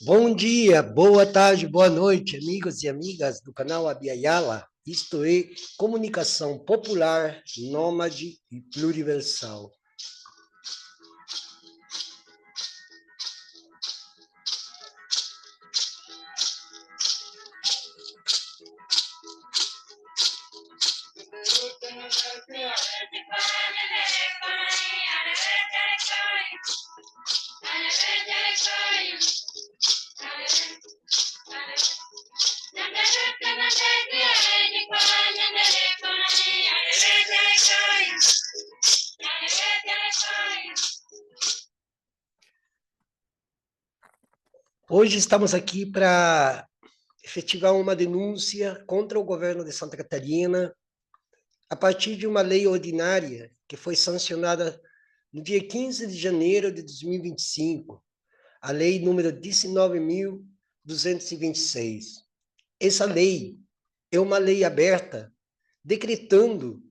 Bom dia, boa tarde, boa noite, amigos e amigas do canal Abya-Yala. Isto é comunicação popular, nômade e pluriversal. Hoje estamos aqui para efetivar uma denúncia contra o governo de Santa Catarina a partir de uma lei ordinária que foi sancionada no dia 15 de janeiro de 2025, a lei número 19.226. Essa lei é uma lei aberta decretando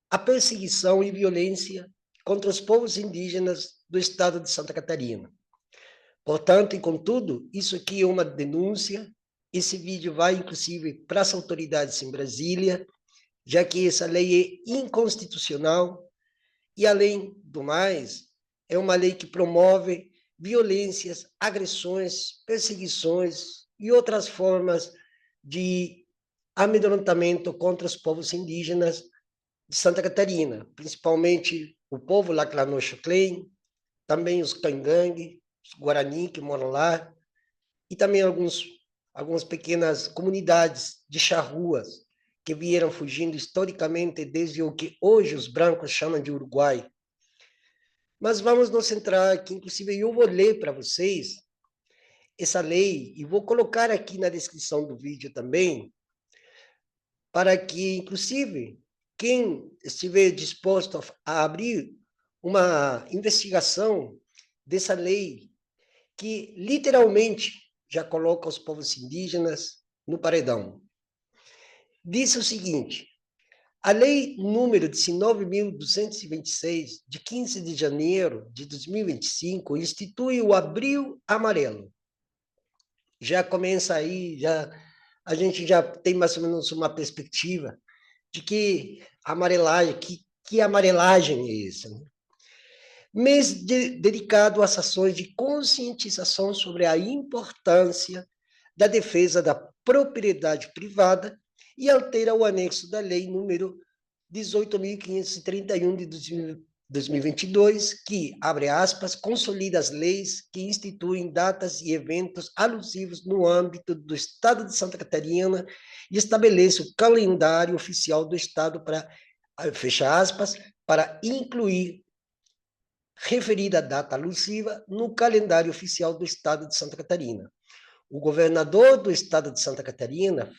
a perseguição e violência contra os povos indígenas do estado de Santa Catarina. Portanto, e contudo, isso aqui é uma denúncia. Esse vídeo vai, inclusive, para as autoridades em Brasília, já que essa lei é inconstitucional e, além do mais, é uma lei que promove violências, agressões, perseguições e outras formas de amedrontamento contra os povos indígenas de Santa Catarina, principalmente o povo Laclanoxoclém, também os Cangangue, os Guarani que moram lá, e também algumas pequenas comunidades de charruas que vieram fugindo historicamente desde o que hoje os brancos chamam de Uruguai. Mas vamos nos centrar aqui, inclusive eu vou ler para vocês essa lei e vou colocar aqui na descrição do vídeo também, para que, inclusive, quem estiver disposto a abrir uma investigação dessa lei, que literalmente já coloca os povos indígenas no paredão. Diz o seguinte: a lei número 19.226, de 15 de janeiro de 2025, institui o Abril Amarelo. Já começa aí, a gente já tem mais ou menos uma perspectiva de que amarelagem, que amarelagem é essa, né? Mês dedicado às ações de conscientização sobre a importância da defesa da propriedade privada e altera o anexo da lei número 18.531 de 2022, que, abre aspas, consolida as leis que instituem datas e eventos alusivos no âmbito do Estado de Santa Catarina e estabelece o calendário oficial do Estado para, fecha aspas, para incluir referida data alusiva no calendário oficial do Estado de Santa Catarina. O governador do Estado de Santa Catarina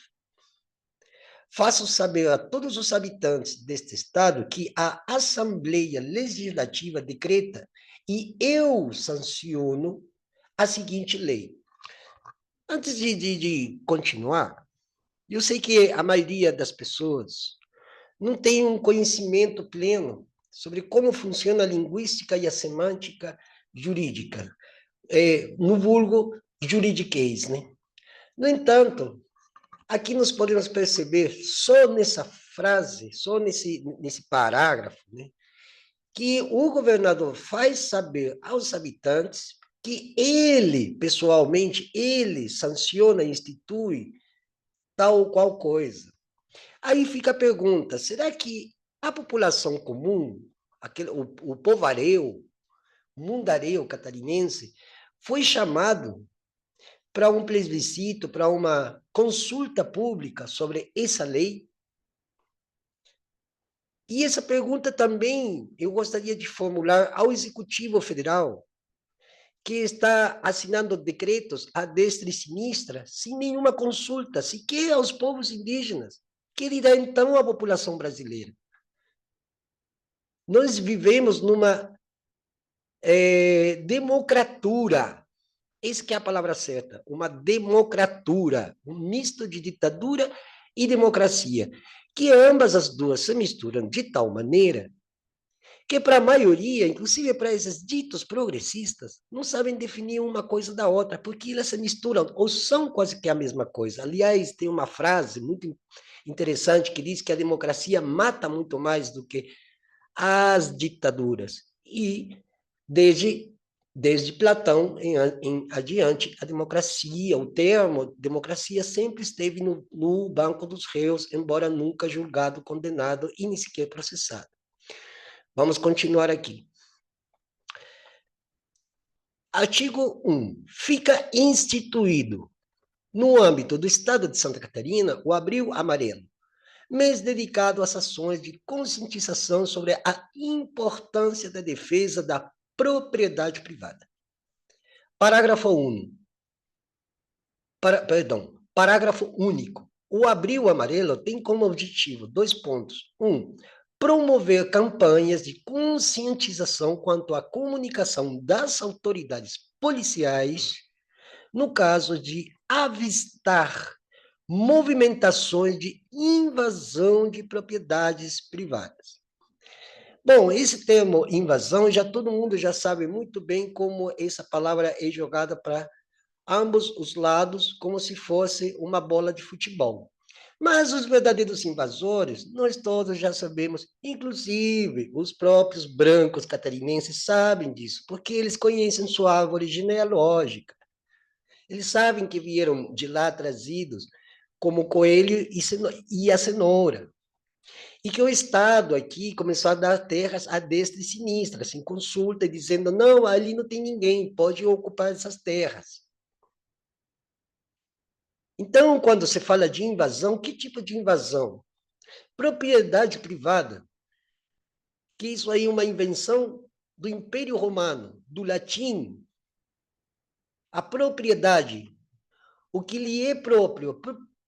faça saber a todos os habitantes deste Estado que a Assembleia Legislativa decreta e eu sanciono a seguinte lei. Antes de continuar, eu sei que a maioria das pessoas não tem um conhecimento pleno sobre como funciona a linguística e a semântica jurídica, no vulgo juridiquês, né? No entanto, aqui nós podemos perceber, só nessa frase, só nesse parágrafo, né, que o governador faz saber aos habitantes que ele, pessoalmente, ele sanciona e institui tal ou qual coisa. Aí fica a pergunta: será que a população comum, o povareu, mundaréu catarinense, foi chamado para um plebiscito, para uma consulta pública sobre essa lei? E essa pergunta também eu gostaria de formular ao Executivo Federal, que está assinando decretos à destra e sinistra, sem nenhuma consulta, sequer aos povos indígenas. Que dirá então a população brasileira? Nós vivemos numa democratura. Essa que é a palavra certa, uma democratura, um misto de ditadura e democracia, que ambas as duas se misturam de tal maneira que para a maioria, inclusive para esses ditos progressistas, não sabem definir uma coisa da outra, porque elas se misturam, ou são quase que a mesma coisa. Aliás, tem uma frase muito interessante que diz que a democracia mata muito mais do que as ditaduras. E desde Platão em adiante, a democracia, o termo democracia sempre esteve no banco dos réus, embora nunca julgado, condenado e nem sequer processado. Vamos continuar aqui. Artigo 1. Fica instituído, no âmbito do Estado de Santa Catarina, o Abril Amarelo, mês dedicado às ações de conscientização sobre a importância da defesa da propriedade privada. Parágrafo 1. Parágrafo único. O Abril Amarelo tem como objetivo 2 pontos. 1. Promover campanhas de conscientização quanto à comunicação das autoridades policiais no caso de avistar movimentações de invasão de propriedades privadas. Bom, esse termo invasão, já todo mundo já sabe muito bem como essa palavra é jogada para ambos os lados, como se fosse uma bola de futebol. Mas os verdadeiros invasores, nós todos já sabemos, inclusive os próprios brancos catarinenses sabem disso, porque eles conhecem sua árvore genealógica. Eles sabem que vieram de lá trazidos como o coelho e a cenoura. E que o Estado aqui começou a dar terras à destra e sinistra, sem consulta, dizendo, não, ali não tem ninguém, pode ocupar essas terras. Então, quando se fala de invasão, que tipo de invasão? Propriedade privada, que isso aí é uma invenção do Império Romano, do latim. A propriedade, o que lhe é próprio,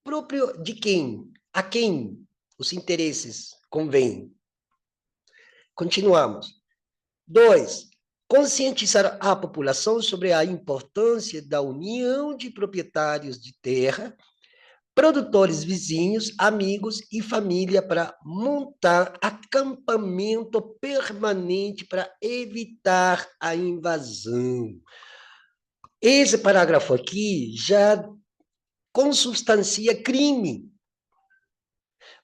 próprio de quem? A quem os interesses convêm? Continuamos. 2. Conscientizar a população sobre a importância da união de proprietários de terra, produtores vizinhos, amigos e família para montar acampamento permanente para evitar a invasão. Esse parágrafo aqui já consubstancia crime,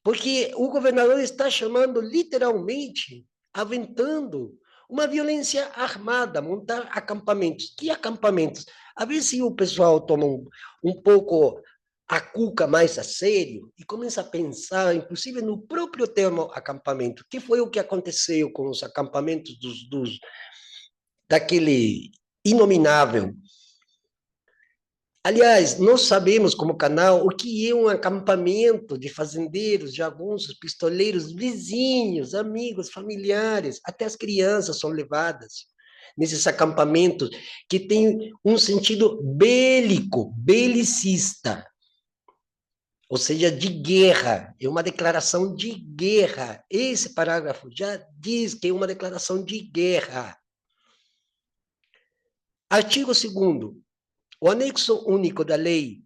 porque o governador está chamando literalmente, aventando uma violência armada, montar acampamentos. Que acampamentos? A ver se o pessoal toma um pouco a cuca mais a sério e começa a pensar, inclusive, no próprio termo acampamento. Que foi o que aconteceu com os acampamentos daquele inominável. Aliás, nós sabemos como canal o que é um acampamento de fazendeiros, jagunços, pistoleiros, vizinhos, amigos, familiares, até as crianças são levadas nesses acampamentos que têm um sentido bélico, belicista, ou seja, de guerra, é uma declaração de guerra. Esse parágrafo já diz que é uma declaração de guerra. Artigo 2º. O anexo único da Lei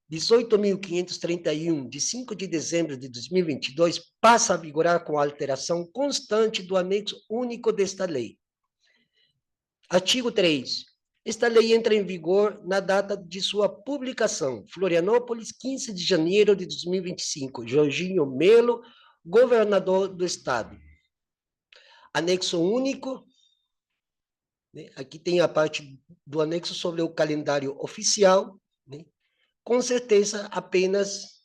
18.531, de 5 de dezembro de 2022, passa a vigorar com a alteração constante do anexo único desta lei. Artigo 3. Esta lei entra em vigor na data de sua publicação. Florianópolis, 15 de janeiro de 2025. Jorginho Melo, governador do estado. Anexo único. Aqui tem a parte do anexo sobre o calendário oficial. Com certeza, apenas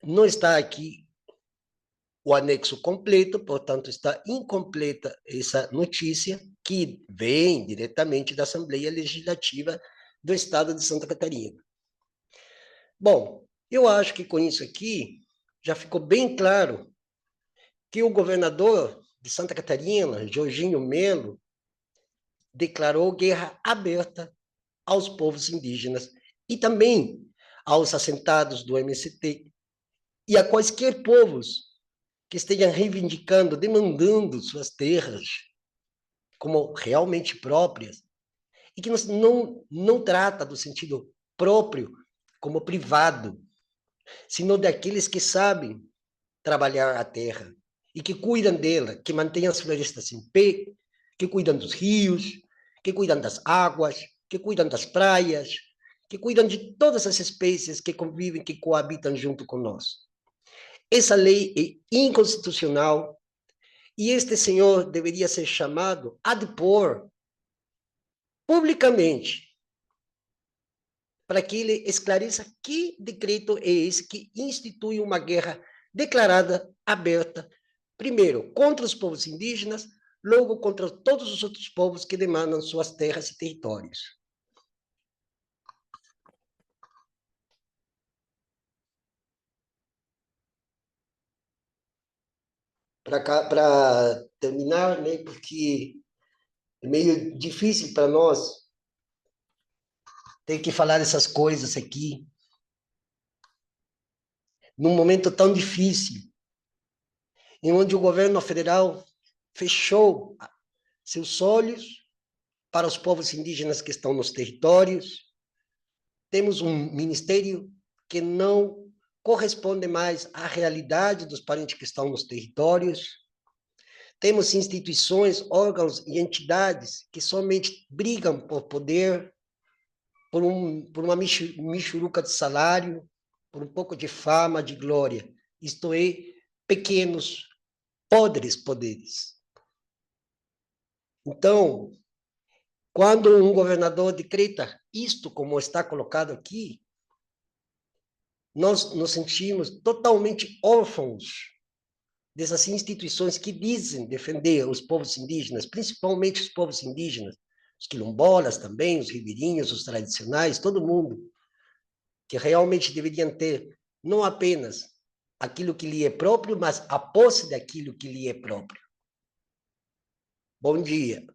não está aqui o anexo completo, portanto, está incompleta essa notícia, que vem diretamente da Assembleia Legislativa do estado de Santa Catarina. Bom, eu acho que com isso aqui já ficou bem claro que o governador de Santa Catarina, Jorginho Melo, declarou guerra aberta aos povos indígenas e também aos assentados do MST e a quaisquer povos que estejam reivindicando, demandando suas terras como realmente próprias e que não trata do sentido próprio como privado, sino daqueles que sabem trabalhar a terra e que cuidam dela, que mantêm as florestas em pé, que cuidam dos rios, que cuidam das águas, que cuidam das praias, que cuidam de todas as espécies que convivem, que coabitam junto conosco. Essa lei é inconstitucional e este senhor deveria ser chamado a depor publicamente para que ele esclareça que decreto é esse que institui uma guerra declarada, aberta, primeiro contra os povos indígenas, logo contra todos os outros povos que demandam suas terras e territórios. Para terminar, né, porque é meio difícil para nós ter que falar essas coisas aqui, num momento tão difícil, em onde o governo federal fechou seus olhos para os povos indígenas que estão nos territórios. Temos um ministério que não corresponde mais à realidade dos parentes que estão nos territórios. Temos instituições, órgãos e entidades que somente brigam por poder, por uma michuruca de salário, por um pouco de fama, de glória. Isto é, pequenos, podres poderes. Então, quando um governador decreta isto, como está colocado aqui, nós nos sentimos totalmente órfãos dessas instituições que dizem defender os povos indígenas, principalmente os povos indígenas, os quilombolas também, os ribeirinhos, os tradicionais, todo mundo, que realmente deveriam ter não apenas aquilo que lhe é próprio, mas a posse daquilo que lhe é próprio. Bom dia.